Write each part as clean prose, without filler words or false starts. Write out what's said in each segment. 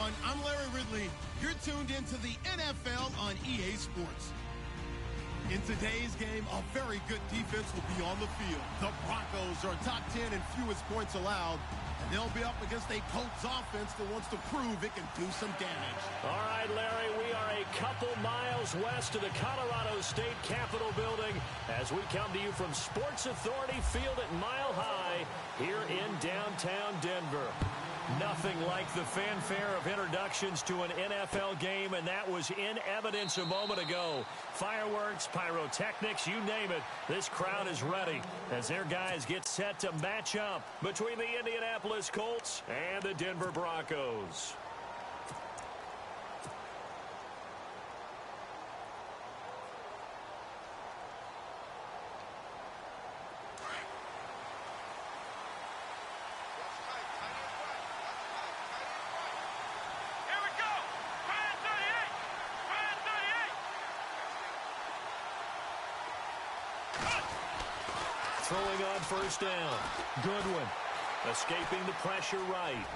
everyone. I'm Larry Ridley. You're tuned into the NFL on EA Sports. In today's game, a very good defense will be on the field. The Broncos are top 10 in fewest points allowed, and they'll be up against a Colts offense that wants to prove it can do some damage. All right, Larry, we are a couple miles west of the Colorado State Capitol building as we come to you from Sports Authority Field at Mile High here in downtown Denver. Nothing like the fanfare of introductions to an NFL game, and that was in evidence a moment ago. Fireworks, pyrotechnics, you name it. This crowd is ready as their guys get set to match up between the Indianapolis Colts and the Denver Broncos. Throwing on first down. Goodwin escaping the pressure right.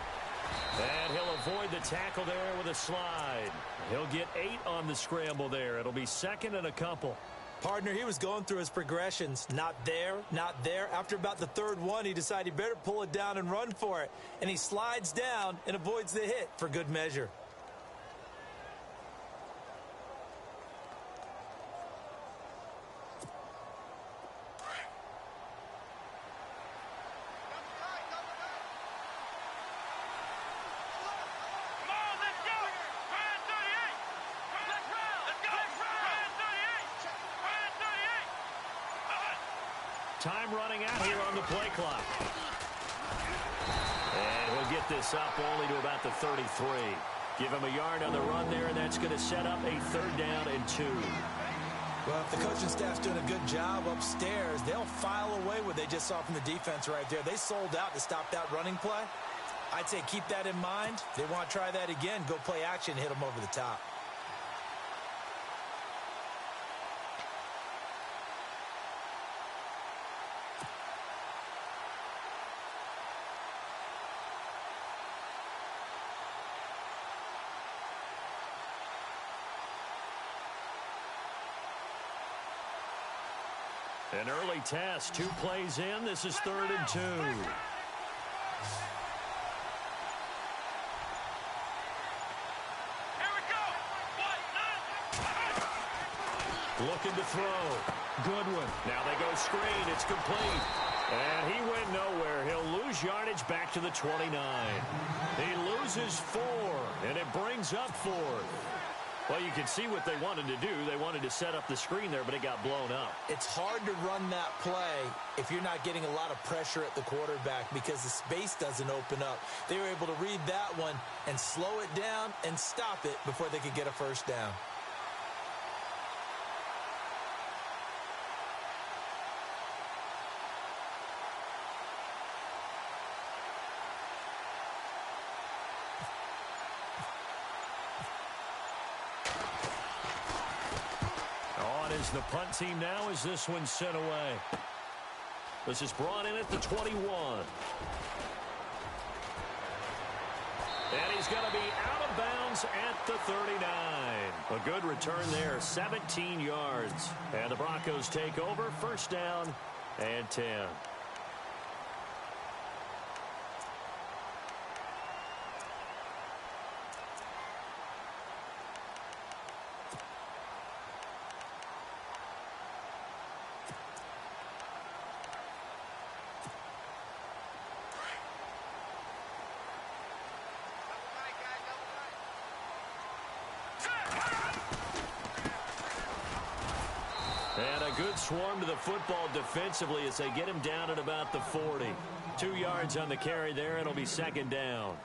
And he'll avoid the tackle there with a slide. He'll get 8 on the scramble there. It'll be second and a couple. Partner, he was going through his progressions. Not there, not there. After about the third one, he decided he better pull it down and run for it. And he slides down and avoids the hit for good measure. Time running out here on the play clock. And he'll get this up only to about the 33. Give him a yard on the run there, and that's going to set up a third down and 2. Well, if the coaching staff's doing a good job upstairs, they'll file away what they just saw from the defense right there. They sold out to stop that running play. I'd say keep that in mind. They want to try that again. Go play action, hit them over the top. An early test, 2 plays in. This is 3rd and 2. Looking to throw. Goodwin. Now they go screen. It's complete. And he went nowhere. He'll lose yardage back to the 29. He loses 4, and it brings up 4. Well, you can see what they wanted to do. They wanted to set up the screen there, but it got blown up. It's hard to run that play if you're not getting a lot of pressure at the quarterback because the space doesn't open up. They were able to read that one and slow it down and stop it before they could get a first down. The punt team now as this one's sent away. This is brought in at the 21. And he's going to be out of bounds at the 39. A good return there, 17 yards. And the Broncos take over, first down and 10. And a good swarm to the football defensively as they get him down at about the 40. 2 yards on the carry there. It'll be second down.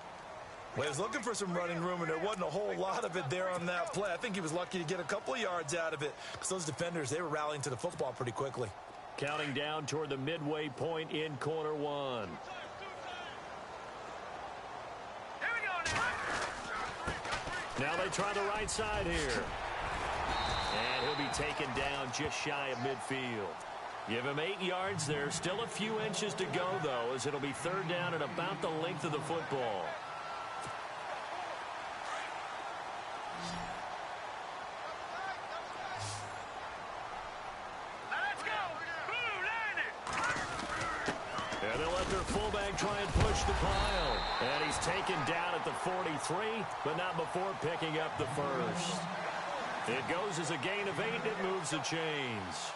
Well, he was looking for some running room, and there wasn't a whole lot of it there on that play. I think he was lucky to get a couple of yards out of it because those defenders, they were rallying to the football pretty quickly. Counting down toward the midway point in quarter 1. Now they try the right side here. And he'll be taken down just shy of midfield. Give him 8 yards there. Still a few inches to go, though, as it'll be third down at about the length of the football. And they'll let their fullback try and push the pile. And he's taken down at the 43, but not before picking up the first. It goes as a gain of 8. It moves the chains.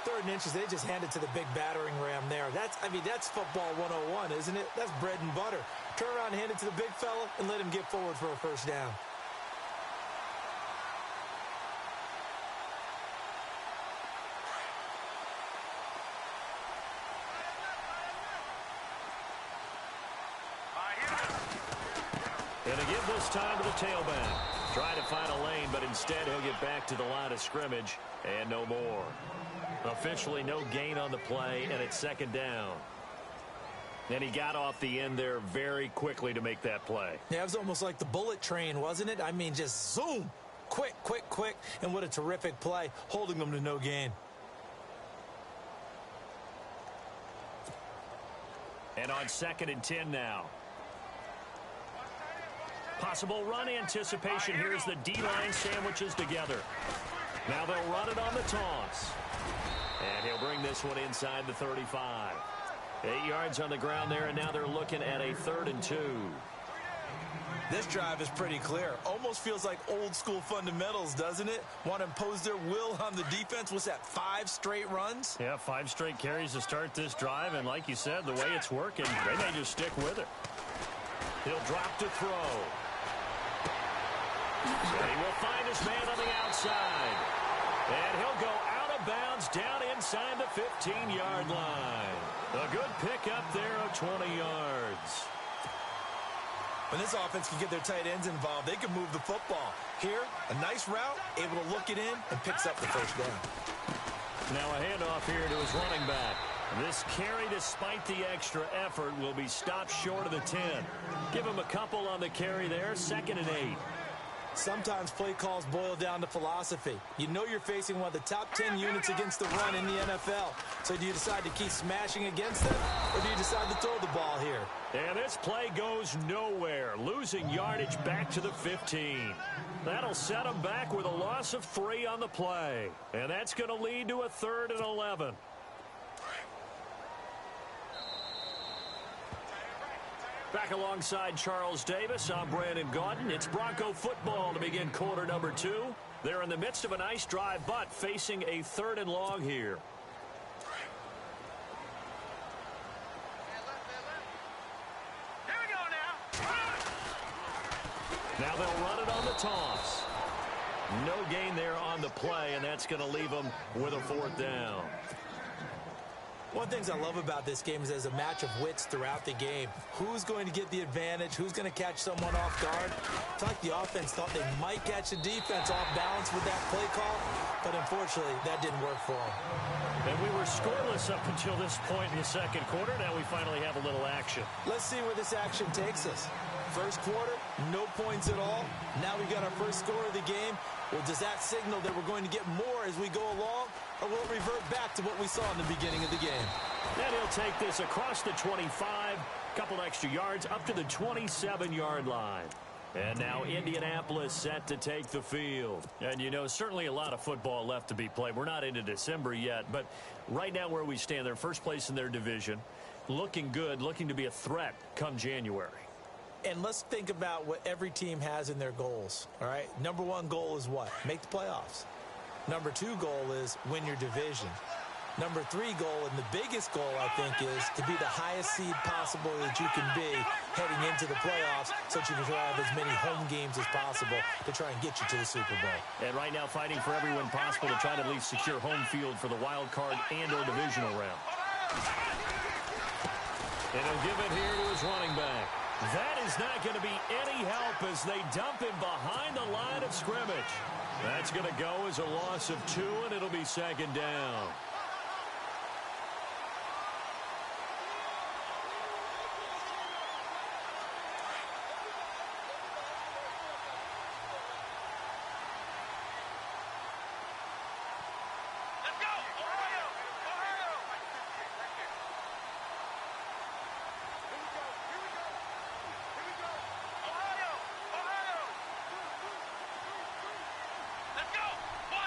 3rd and inches, they just hand it to the big battering ram there. That's football 101, isn't it? That's bread and butter. Turn around and hand it to the big fella and let him get forward for a first down. And a give this time to the tailback. Trying to find a lane, but instead he'll get back to the line of scrimmage and no more. Officially no gain on the play, and it's 2nd down. And he got off the end there very quickly to make that play. Yeah, it was almost like the bullet train, wasn't it? I mean, just zoom. Quick, quick, quick. And what a terrific play, holding them to no gain. And on 2nd and 10 now. Possible run anticipation here as the D-line sandwiches together. Now they'll run it on the toss. And he'll bring this one inside the 35. 8 yards on the ground there, and now they're looking at a 3rd and 2. This drive is pretty clear. Almost feels like old school fundamentals, doesn't it? Want to impose their will on the defense. What's that, 5 straight runs? Yeah, 5 straight carries to start this drive, and like you said, the way it's working, they may just stick with it. He'll drop to throw. And he will find his man on the outside. And he'll go out of bounds down inside the 15-yard line. A good pickup there of 20 yards. When this offense can get their tight ends involved, they can move the football. Here, a nice route, able to look it in, and picks up the first down. Now a handoff here to his running back. This carry, despite the extra effort, will be stopped short of the 10. Give him a couple on the carry there, 2nd and 8. Sometimes play calls boil down to philosophy. You know you're facing one of the top 10 units against the run in the NFL. So do you decide to keep smashing against them, or do you decide to throw the ball here? And this play goes nowhere, losing yardage back to the 15. That'll set them back with a loss of 3 on the play. And that's going to lead to a 3rd and 11. Back alongside Charles Davis, I'm Brandon Gaudin. It's Bronco football to begin quarter number 2. They're in the midst of a nice drive, but facing a 3rd and long here. Here we go now. Now they'll run it on the toss. No gain there on the play, and that's going to leave them with a 4th down. One of the things I love about this game is there's a match of wits throughout the game. Who's going to get the advantage? Who's going to catch someone off guard? It's like the offense thought they might catch the defense off balance with that play call, but unfortunately, that didn't work for them. And we were scoreless up until this point in the 2nd quarter. Now we finally have a little action. Let's see where this action takes us. First quarter, no points at all. Now we got our first score of the game. Well, does that signal that we're going to get more as we go along, or will it revert back to what we saw in the beginning of the game? And he'll take this across the 25, couple extra yards up to the 27-yard line. And now Indianapolis set to take the field. And, you know, certainly a lot of football left to be played. We're not into December yet, but right now where we stand, they're first place in their division, looking good, looking to be a threat come January. And let's think about what every team has in their goals, all right? Number 1 goal is what? Make the playoffs. Number 2 goal is win your division. Number 3 goal, and the biggest goal, I think, is to be the highest seed possible that you can be heading into the playoffs so that you can have as many home games as possible to try and get you to the Super Bowl. And right now fighting for every win possible to try to at least secure home field for the wild card and or divisional round. And he'll give it here to his running back. That is not going to be any help as they dump him behind the line of scrimmage. That's going to go as a loss of 2, and it'll be 2nd down. Let's go. Ohio. Ohio. Here we go. Here we go. Ohio. Ohio. Let's go. 1,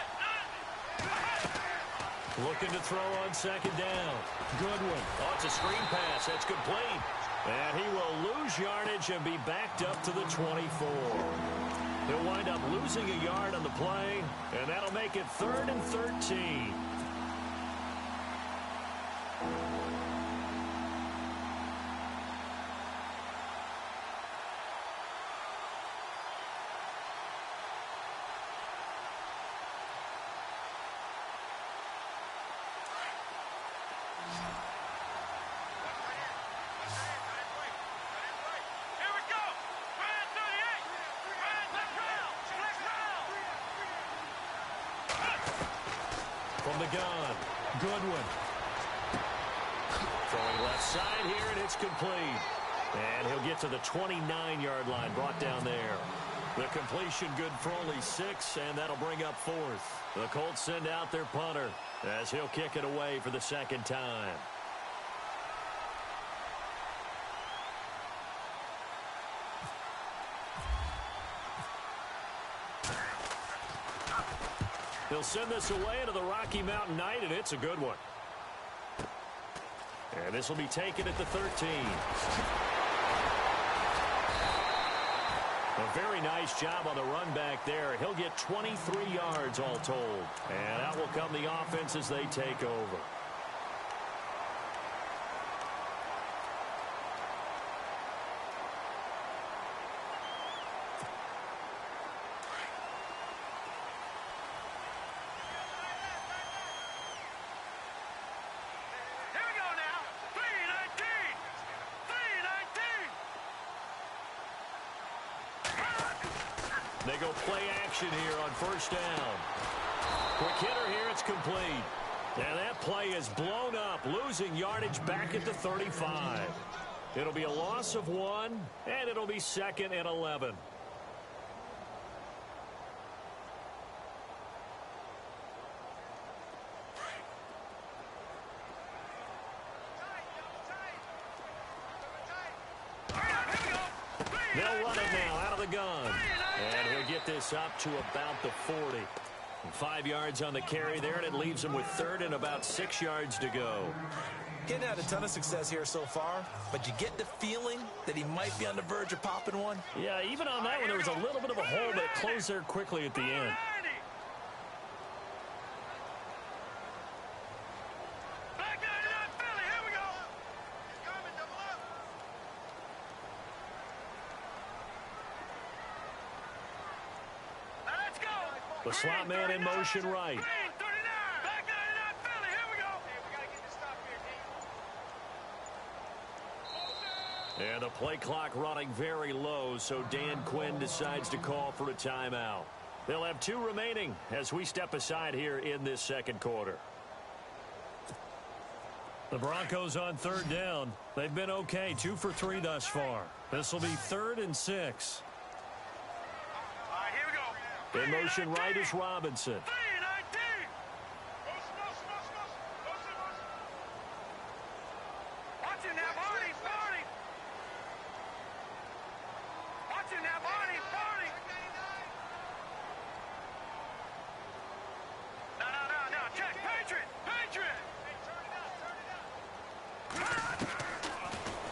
9. Looking to throw on second down. Goodwin. Oh, it's a screen pass. That's complete. And he will lose yardage and be backed up to the 24. He'll wind up losing a yard on the play, and that'll make it 3rd and 13. From the gun, Goodwin. Throwing left side here, and it's complete. And he'll get to the 29-yard line, brought down there. The completion good for only 6, and that'll bring up 4th. The Colts send out their punter as he'll kick it away for the second time. He'll send this away into the Rocky Mountain Night, and it's a good one. And this will be taken at the 13. A very nice job on the run back there. He'll get 23 yards all told. And out will come the offense as they take over. They go play action here on first down. Quick hitter here, it's complete. And that play is blown up, losing yardage back at the 35. It'll be a loss of 1, and it'll be 2nd and 11. They'll run it now out of the gun. And he'll get this up to about the 40. 5 yards on the carry there, and it leaves him with 3rd and about 6 yards to go. He hadn't had a ton of success here so far, but you get the feeling that he might be on the verge of popping one. Yeah, even on that one, there was a little bit of a hole, but it closed there quickly at the end. The slot man in motion right. And the play clock running very low, so Dan Quinn decides to call for a timeout. They'll have 2 remaining as we step aside here in this second quarter. The Broncos on 3rd down. They've been okay, 2 for 3 thus far. This will be 3rd and 6. In motion right is Robinson.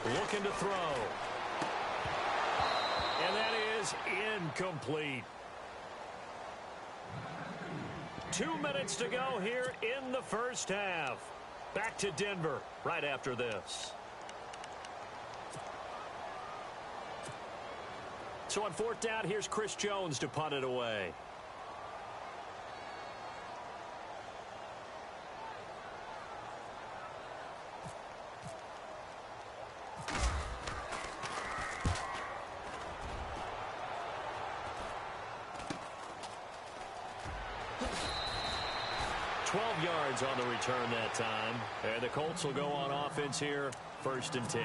Looking to throw. And that is incomplete. 2 minutes to go here in the first half. Back to Denver right after this. So on 4th down, here's Chris Jones to punt it away. On the return that time. And the Colts will go on offense here, 1st and 10.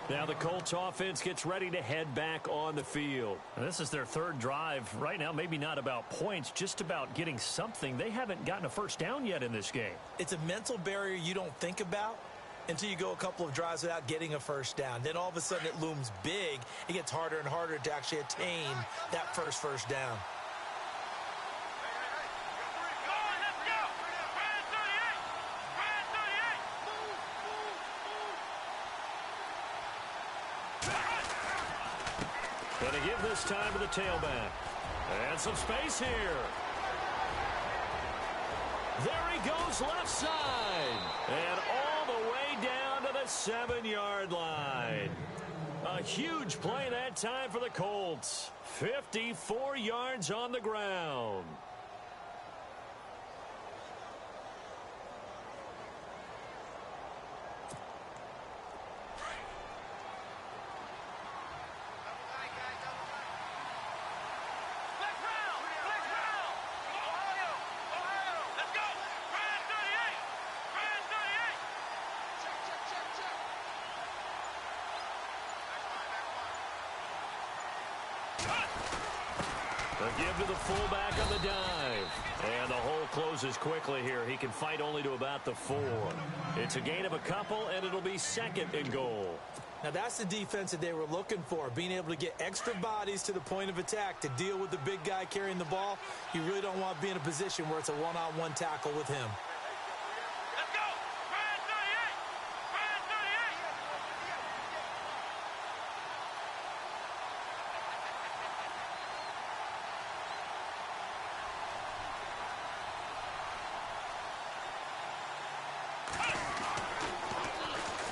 Now the Colts offense gets ready to head back on the field. And this is their 3rd drive. Right now, maybe not about points, just about getting something. They haven't gotten a first down yet in this game. It's a mental barrier you don't think about until you go a couple of drives without getting a first down. Then all of a sudden it looms big. It gets harder and harder to actually attain that first down. Going to give this time to the tailback. And some space here. There he goes left side. And all the way down to the 7-yard line. A huge play that time for the Colts. 54 yards on the ground. The give to the fullback on the dive. And the hole closes quickly here. He can fight only to about the 4. It's a gain of a couple, and it'll be 2nd and goal. Now that's the defense that they were looking for, being able to get extra bodies to the point of attack to deal with the big guy carrying the ball. You really don't want to be in a position where it's a one-on-one tackle with him. Let's go! Brand 38! Brand 38!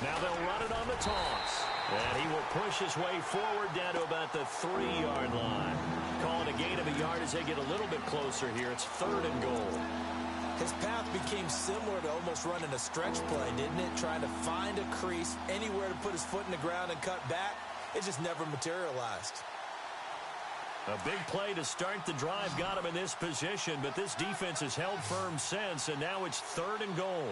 Now they'll run it on the toss. And he will push his way forward down to about the 3-yard line. Calling a gain of a yard as they get a little bit closer here. It's 3rd and goal. His path became similar to almost running a stretch play, didn't it? Trying to find a crease, anywhere to put his foot in the ground and cut back. It just never materialized. A big play to start the drive got him in this position, but this defense has held firm since, and now it's 3rd and goal.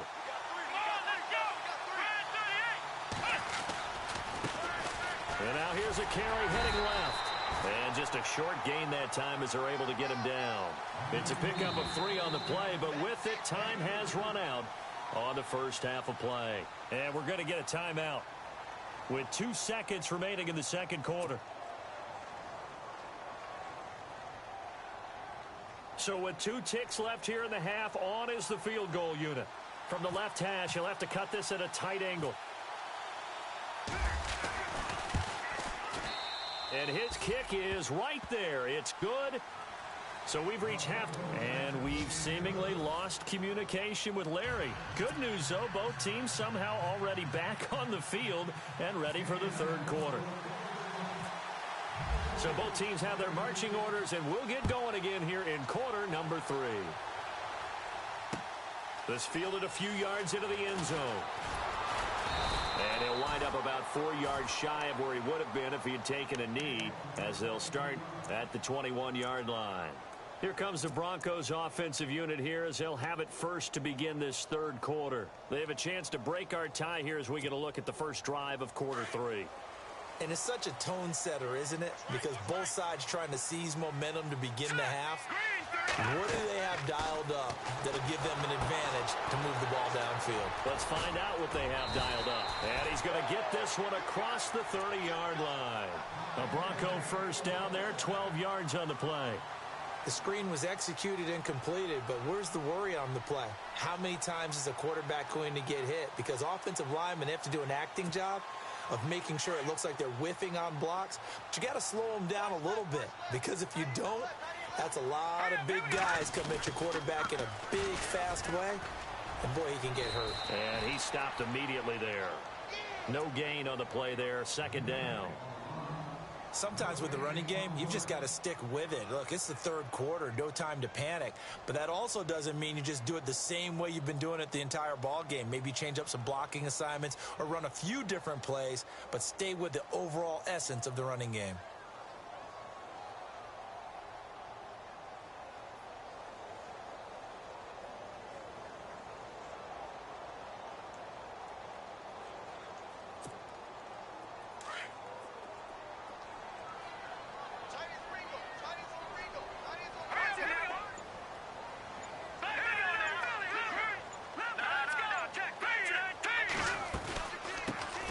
And now here's a carry heading left. And just a short gain that time as they're able to get him down. It's a pickup of 3 on the play, but with it, time has run out on the first half of play. And we're going to get a timeout with 2 seconds remaining in the second quarter. So with 2 ticks left here in the half, on is the field goal unit. From the left hash, he'll have to cut this at a tight angle. And his kick is right there. It's good. So we've reached half, and we've seemingly lost communication with Larry. Good news, though, both teams somehow already back on the field and ready for the 3rd quarter. So both teams have their marching orders, and we'll get going again here in quarter number 3. This fielded a few yards into the end zone. And he'll wind up about 4 yards shy of where he would have been if he had taken a knee, as they'll start at the 21-yard line. Here comes the Broncos offensive unit here as they'll have it first to begin this 3rd quarter. They have a chance to break our tie here as we get a look at the first drive of quarter 3. And it's such a tone setter, isn't it? Because both sides trying to seize momentum to begin the half. What do they have dialed up that'll give them an advantage to move the ball downfield? Let's find out what they have dialed up. And he's going to get this one across the 30-yard line. A Bronco first down there, 12 yards on the play. The screen was executed and completed, but where's the worry on the play? How many times is a quarterback going to get hit? Because offensive linemen have to do an acting job of making sure it looks like they're whiffing on blocks. But you got to slow them down a little bit, because if you don't, that's a lot of big guys coming at your quarterback in a big, fast way. And, boy, he can get hurt. And he stopped immediately there. No gain on the play there, 2nd down. Sometimes with the running game, you've just got to stick with it. Look, it's the 3rd quarter, no time to panic. But that also doesn't mean you just do it the same way you've been doing it the entire ball game. Maybe change up some blocking assignments or run a few different plays, but stay with the overall essence of the running game.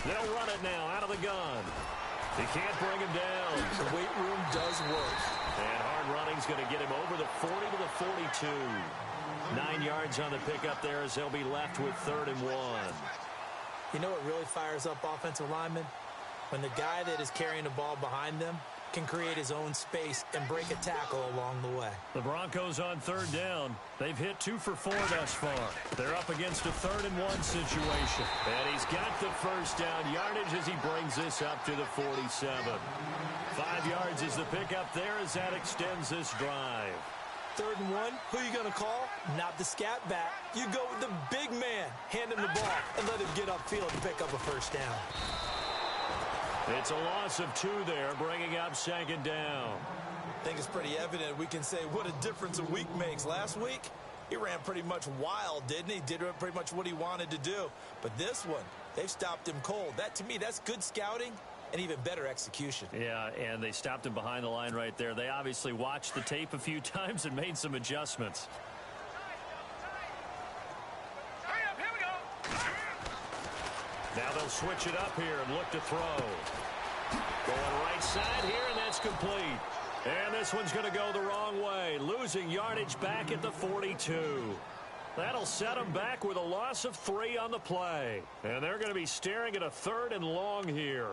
They'll run it now out of the gun. He can't bring him down. The weight room does work. And hard running's going to get him over the 40 to the 42. 9 yards on the pickup there as they'll be left with 3rd and 1. You know what really fires up offensive linemen? When the guy that is carrying the ball behind them can create his own space and break a tackle along the way. The Broncos on third down. They've hit 2 for 4 thus far. They're up against a 3rd and 1 situation. And he's got the first down yardage as he brings this up to the 47. 5 yards is the pickup there as that extends this drive. 3rd and 1, who are you going to call? Not the scat back. You go with the big man. Hand him the ball and let him get upfield and pick up a first down. It's a loss of 2 there, bringing up 2nd down. I think it's pretty evident. We can say what a difference a week makes. Last week, he ran pretty much wild, didn't he? Did pretty much what he wanted to do. But this one, they've stopped him cold. That, to me, that's good scouting and even better execution. Yeah, and they stopped him behind the line right there. They obviously watched the tape a few times and made some adjustments. Now they'll switch it up here and look to throw. Going right side here, and that's complete. And this one's going to go the wrong way, losing yardage back at the 42. That'll set them back with a loss of 3 on the play. And they're going to be staring at a 3rd and long here.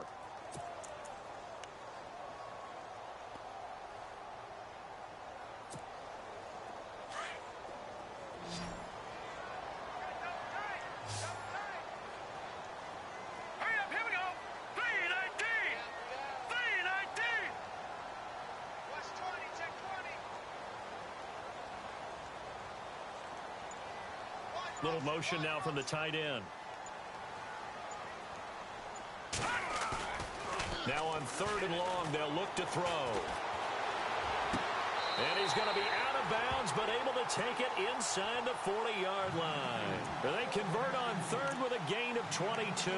Little motion now from the tight end. Now on 3rd and long, they'll look to throw. And he's going to be out of bounds, but able to take it inside the 40-yard line. They convert on 3rd with a gain of 22.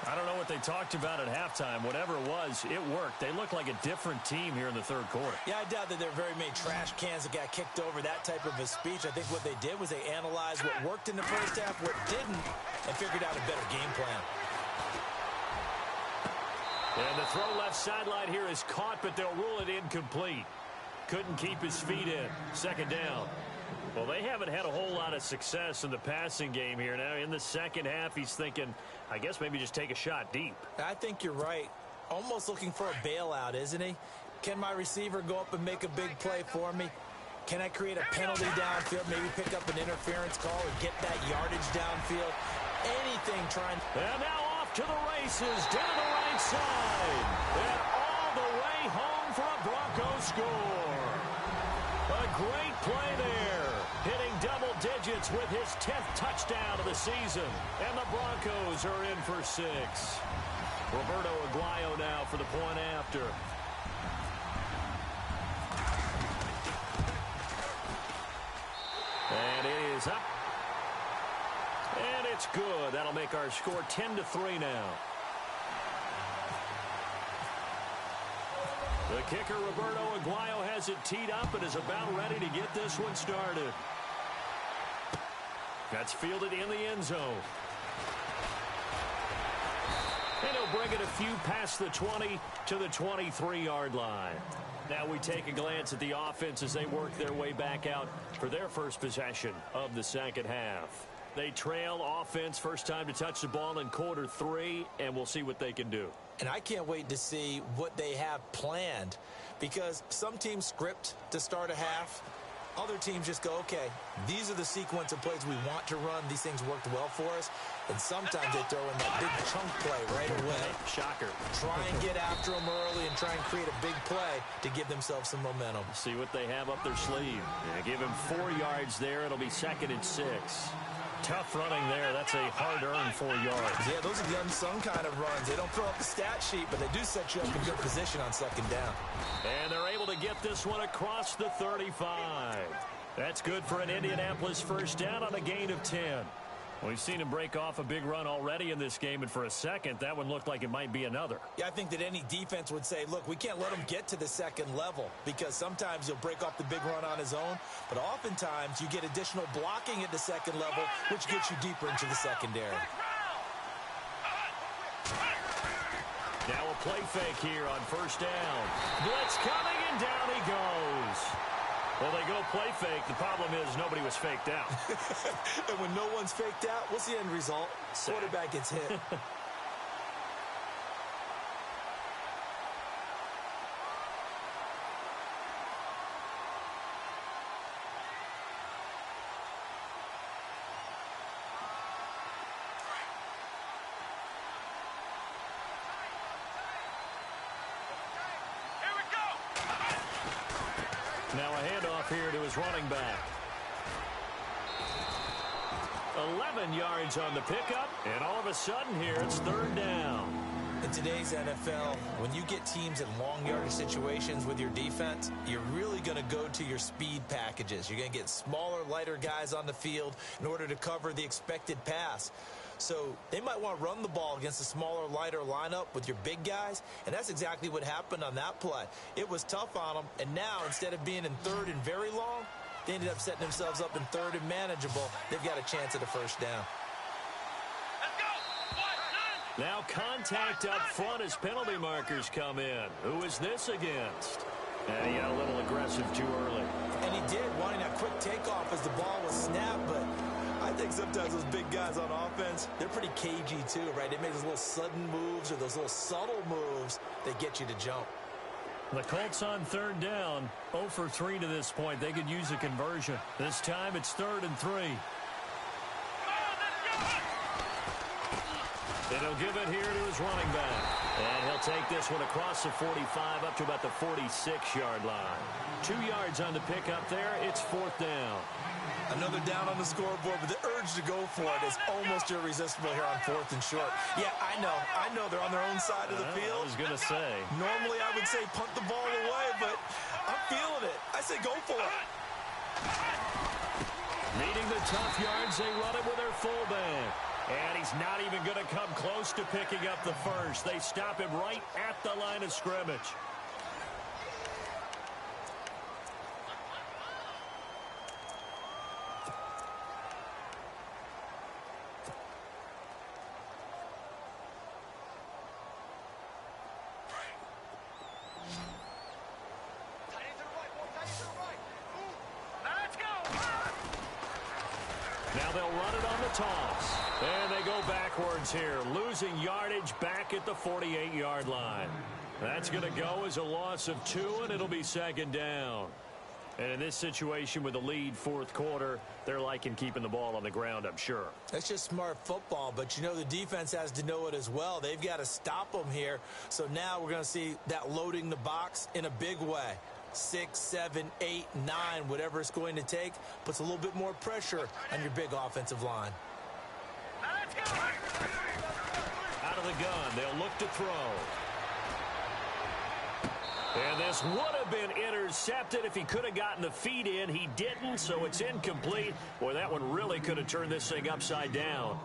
I don't know what they talked about at halftime. Whatever it was, it worked. They look like a different team here in the 3rd quarter. Yeah, I doubt that there are very many trash cans that got kicked over, that type of a speech. I think what they did was they analyzed what worked in the first half, what didn't, and figured out a better game plan. And the throw left sideline here is caught, but they'll rule it incomplete. Couldn't keep his feet in. 2nd down. Well, they haven't had a whole lot of success in the passing game here. Now, in the second half, he's thinking, I guess maybe just take a shot deep. I think you're right. Almost looking for a bailout, isn't he? Can my receiver go up and make a big play for me? Can I create a penalty downfield, maybe pick up an interference call or get that yardage downfield? Anything trying. And now off to the races, down the right side. And all the way home for a Broncos score. A great play there. Hitting double digits with his 10th touchdown of the season. And the Broncos are in for 6. Roberto Aguayo now for the point after. And it is up. And it's good. That'll make our score 10-3 now. The kicker, Roberto Aguayo, has it teed up and is about ready to get this one started. That's fielded in the end zone. And he'll bring it a few past the 20 to the 23-yard line. Now we take a glance at the offense as they work their way back out for their first possession of the second half. They trail offense, first time to touch the ball in quarter 3, and we'll see what they can do. And I can't wait to see what they have planned, because some teams script to start a half. Other teams just go, okay, these are the sequence of plays we want to run. These things worked well for us. And sometimes they throw in that big chunk play right away. Shocker. Try and get after them early and try and create a big play to give themselves some momentum. See what they have up their sleeve. Yeah, give him 4 yards there. It'll be 2nd and 6. Tough running there. That's a hard-earned 4 yards. Yeah, those are the unsung kind of runs. They don't throw up the stat sheet, but they do set you up in good position on 2nd down. And they're able to get this one across the 35. That's good for an Indianapolis first down on a gain of 10. We've seen him break off a big run already in this game, and for a second, that one looked like it might be another. Yeah, I think that any defense would say, look, we can't let him get to the 2nd level, because sometimes he'll break off the big run on his own, but oftentimes you get additional blocking at the 2nd level, which gets you deeper into the secondary. Now a play fake here on first down. Blitz coming, and down he goes. Well, they go play fake. The problem is nobody was faked out. And when no one's faked out, what's the end result? Quarterback gets hit. off here to his running back. 11 yards on the pickup, and all of a sudden here it's third down. In today's NFL, when you get teams in long yardage situations with your defense, you're really going to go to your speed packages. You're going to get smaller, lighter guys on the field in order to cover the expected pass. So they might want to run the ball against a smaller, lighter lineup with your big guys, and that's exactly what happened on that play. It was tough on them, and now instead of being in third and very long, they ended up setting themselves up in third and manageable. They've got a chance at a first down. Now contact up front as penalty markers come in. Who is this against? And he got a little aggressive too early. And he did, wanting that quick takeoff as the ball was snapped, but I think sometimes those big guys on offense, they're pretty cagey too, right? They make those little sudden moves or those little subtle moves that get you to jump. The Colts on third down, 0 for 3 to this point. They could use a conversion. This time it's 3rd and 3. And he'll give it here to his running back. And he'll take this one across the 45 up to about the 46-yard line. 2 yards on the pickup there. It's 4th down. Another down on the scoreboard, but the urge to go for it is almost irresistible here on 4th and short. Yeah, I know they're on their own side of the field. I was going to say. Normally I would say punt the ball away, but I'm feeling it. I say go for it. Needing the tough yards, they run it with their fullback. And he's not even going to come close to picking up the first. They stop him right at the line of scrimmage. Now they'll run it on the toss. And they go backwards here, losing yardage back at the 48-yard line. That's going to go as a loss of 2, and it'll be 2nd down. And in this situation with the lead 4th quarter, they're liking keeping the ball on the ground, I'm sure. That's just smart football, but you know the defense has to know it as well. They've got to stop them here. So now we're going to see that loading the box in a big way. 6, 7, 8, 9, whatever it's going to take, puts a little bit more pressure on your big offensive line. Out of the gun, they'll look to throw. And this would have been intercepted if he could have gotten the feet in. He didn't, so it's incomplete. Boy, that one really could have turned this thing upside down.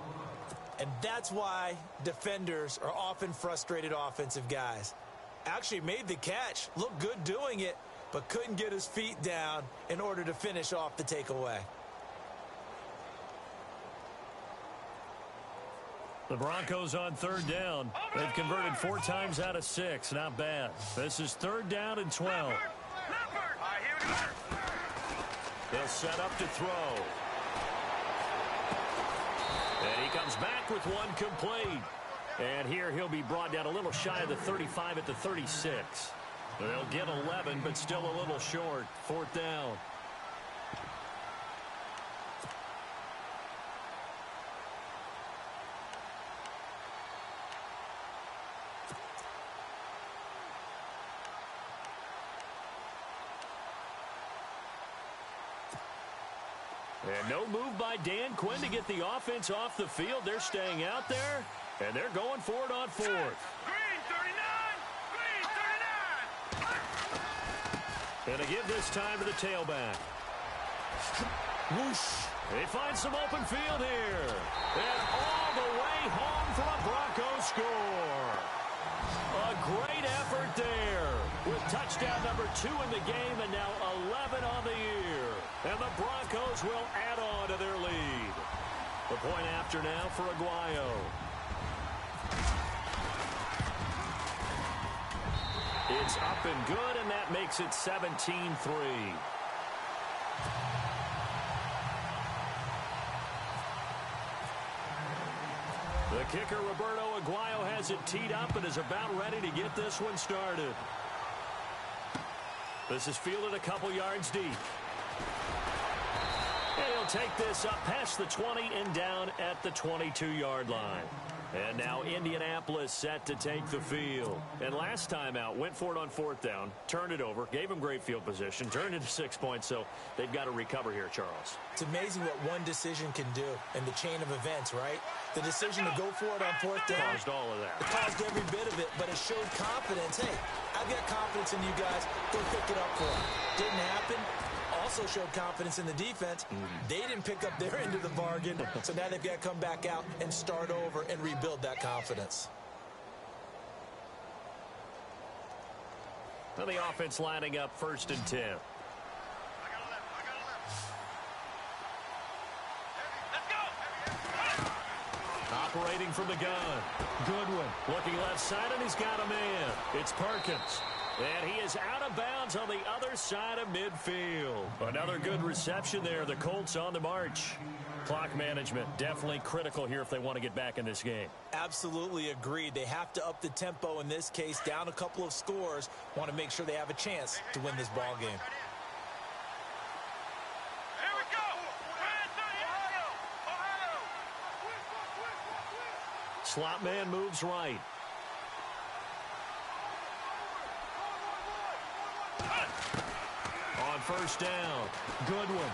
And that's why defenders are often frustrated offensive guys. Actually made the catch, looked good doing it, but couldn't get his feet down in order to finish off the takeaway. The Broncos on 3rd down. They've converted 4 times out of 6. Not bad. This is 3rd down and 12. They'll set up to throw. And he comes back with one complete. And here he'll be brought down a little shy of the 35 at the 36. They'll get 11, but still a little short. 4th down. And no move by Dan Quinn to get the offense off the field. They're staying out there, and they're going for it on 4th. Green 39! Green 39! And to give this time to the tailback. Whoosh. They find some open field here. And all the way home for a Broncos score. A great effort there with touchdown number 2 in the game and now 11 on the year. And the Broncos will add on to their lead. The point after now for Aguayo. It's up and good, and that makes it 17-3. The kicker, Roberto Aguayo, has it teed up and is about ready to get this one started. This is fielded a couple yards deep. And he'll They'll take this up past the 20 and down at the 22-yard line. And now Indianapolis set to take the field. And last time out, went for it on 4th down, turned it over, gave them great field position, turned into 6 points, so they've got to recover here, Charles. It's amazing what one decision can do in the chain of events, right? The decision to go for it on 4th down. Caused all of that. It caused every bit of it, but it showed confidence. Hey, I've got confidence in you guys. Go pick it up for them. Didn't happen. Also showed confidence in the defense. They didn't pick up their end of the bargain, so now they've got to come back out and start over and rebuild that confidence. Now the offense lining up 1st and 10. Operating from the gun. Goodwin looking left side, and he's got a man. It's Perkins. And he is out of bounds on the other side of midfield. Another good reception there. The Colts on the march. Clock management definitely critical here if they want to get back in this game. Absolutely agreed. They have to up the tempo in this case, down a couple of scores. Want to make sure they have a chance to win this ball game. Here we go. Ohio. Slot man moves right. On 1st down, Goodwin.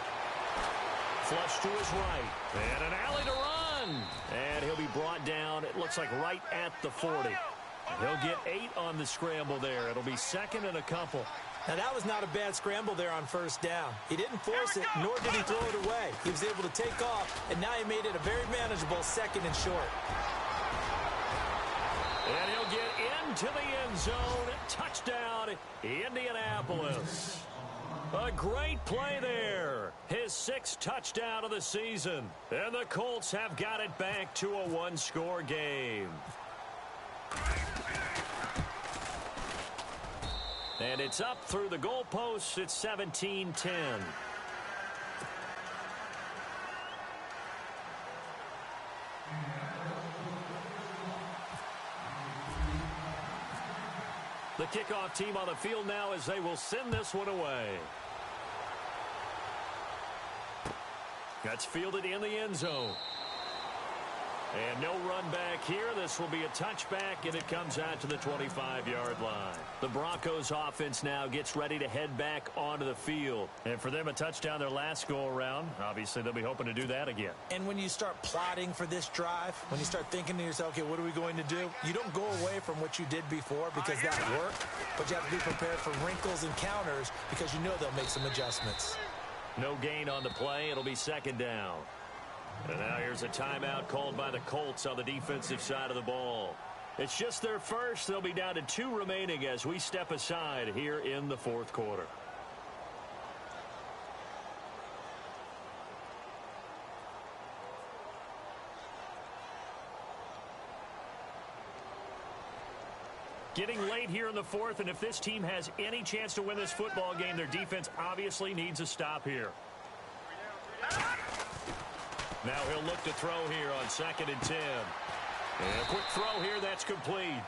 Flush to his right. And an alley to run. And he'll be brought down, it looks like right at the 40. He'll get 8 on the scramble there. It'll be 2nd and a couple. Now, that was not a bad scramble there on 1st down. He didn't force it, nor did he throw it away. He was able to take off, and now he made it a very manageable 2nd and short. And he'll get into the end zone. Touchdown, Indianapolis. A great play there. His 6th touchdown of the season. And the Colts have got it back to a 1-score game. And it's up through the goalposts. It's 17-10. The kickoff team on the field now as they will send this one away. That's fielded in the end zone. And no run back here. This will be a touchback, and it comes out to the 25-yard line. The Broncos offense now gets ready to head back onto the field. And for them, a touchdown their last go-around. Obviously, they'll be hoping to do that again. And when you start plotting for this drive, when you start thinking to yourself, okay, what are we going to do? You don't go away from what you did before because that worked, but you have to be prepared for wrinkles and counters because you know they'll make some adjustments. No gain on the play. It'll be 2nd down. And now here's a timeout called by the Colts on the defensive side of the ball. It's just their first. They'll be down to 2 remaining as we step aside here in the 4th quarter. Getting late here in the 4th, and if this team has any chance to win this football game, their defense obviously needs a stop here. Now he'll look to throw here on 2nd and 10. And a quick throw here, that's complete.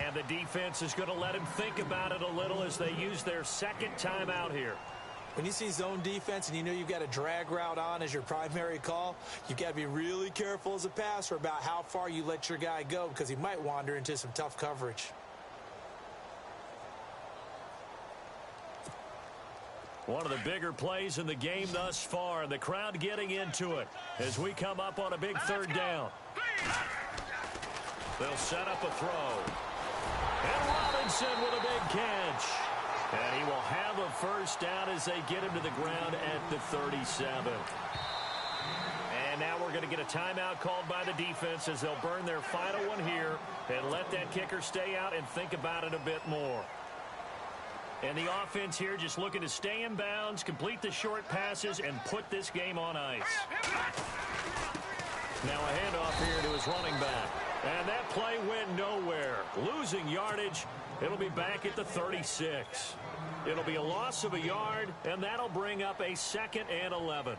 And the defense is going to let him think about it a little as they use their 2nd timeout here. When you see zone defense and you know you've got a drag route on as your primary call, you've got to be really careful as a passer about how far you let your guy go because he might wander into some tough coverage. One of the bigger plays in the game thus far, and the crowd getting into it as we come up on a big 3rd down. They'll set up a throw. And Robinson with a big catch. And he will have a 1st down as they get him to the ground at the 37. And now we're going to get a timeout called by the defense as they'll burn their final one here and let that kicker stay out and think about it a bit more. And the offense here just looking to stay in bounds, complete the short passes, and put this game on ice. Now a handoff here to his running back. And that play went nowhere. Losing yardage. It'll be back at the 36. It'll be a loss of a yard, and that'll bring up a 2nd and 11.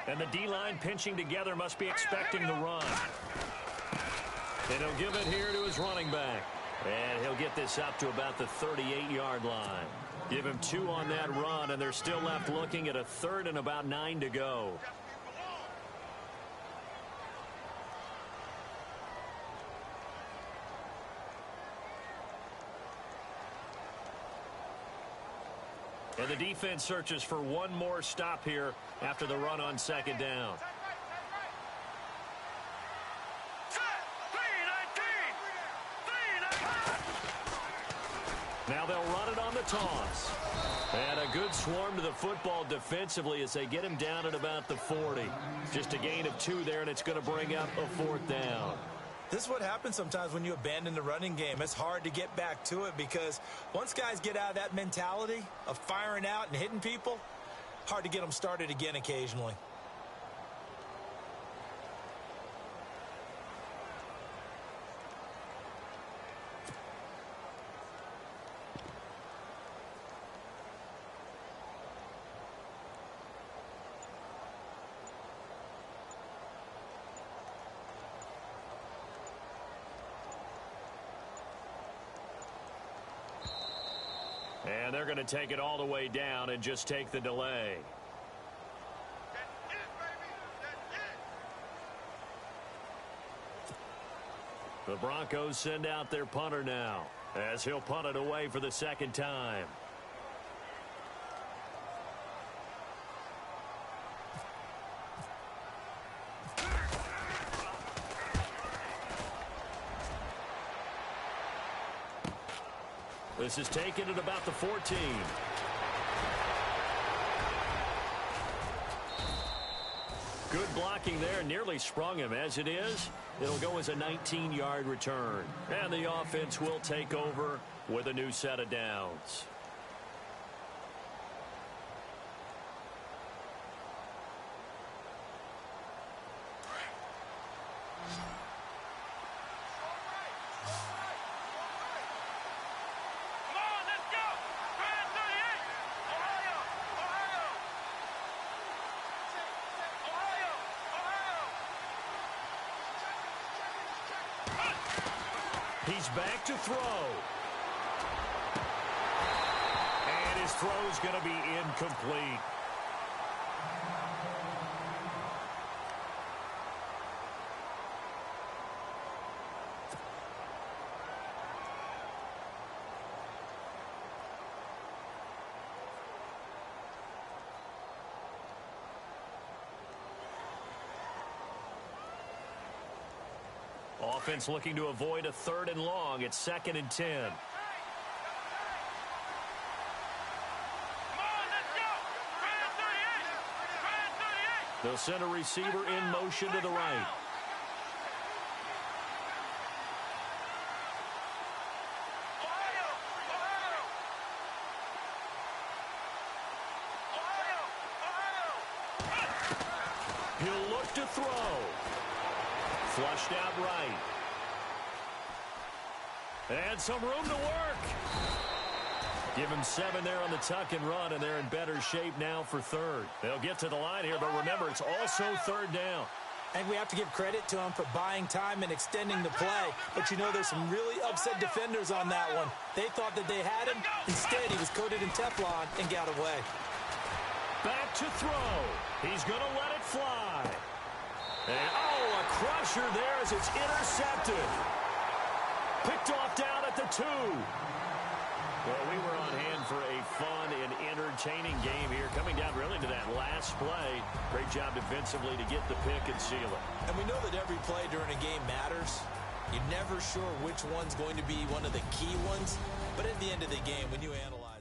And the D-line pinching together must be expecting the run. And he'll give it here to his running back. And he'll get this up to about the 38-yard line. Give him 2 on that run, and they're still left looking at a 3rd and about 9 to go. And the defense searches for one more stop here after the run on 2nd down. Now they'll run it on the toss. And a good swarm to the football defensively as they get him down at about the 40. Just a gain of 2 there, and it's going to bring up a 4th down. This is what happens sometimes when you abandon the running game. It's hard to get back to it because once guys get out of that mentality of firing out and hitting people, hard to get them started again occasionally. And they're going to take it all the way down and just take the delay. The Broncos send out their punter now as he'll punt it away for the 2nd time. This is taken at about the 14. Good blocking there. Nearly sprung him. As it is, it'll go as a 19-yard return. And the offense will take over with a new set of downs. He's back to throw. And his throw's going to be incomplete. Offense looking to avoid a 3rd and long. It's 2nd and 10. They'll send a receiver in motion to the right. He'll look to throw. Flushed out right. And some room to work. Give him 7 there on the tuck and run, and they're in better shape now for 3rd. They'll get to the line here, but remember, it's also 3rd down. And we have to give credit to him for buying time and extending the play. But you know, there's some really upset defenders on that one. They thought that they had him. Instead, he was coated in Teflon and got away. Back to throw. He's going to let it fly. And, oh, a crusher there as it's intercepted. Picked off down at the 2. Well, we were on hand for a fun and entertaining game here. Coming down really to that last play. Great job defensively to get the pick and seal it. And we know that every play during a game matters. You're never sure which one's going to be one of the key ones. But at the end of the game, when you analyze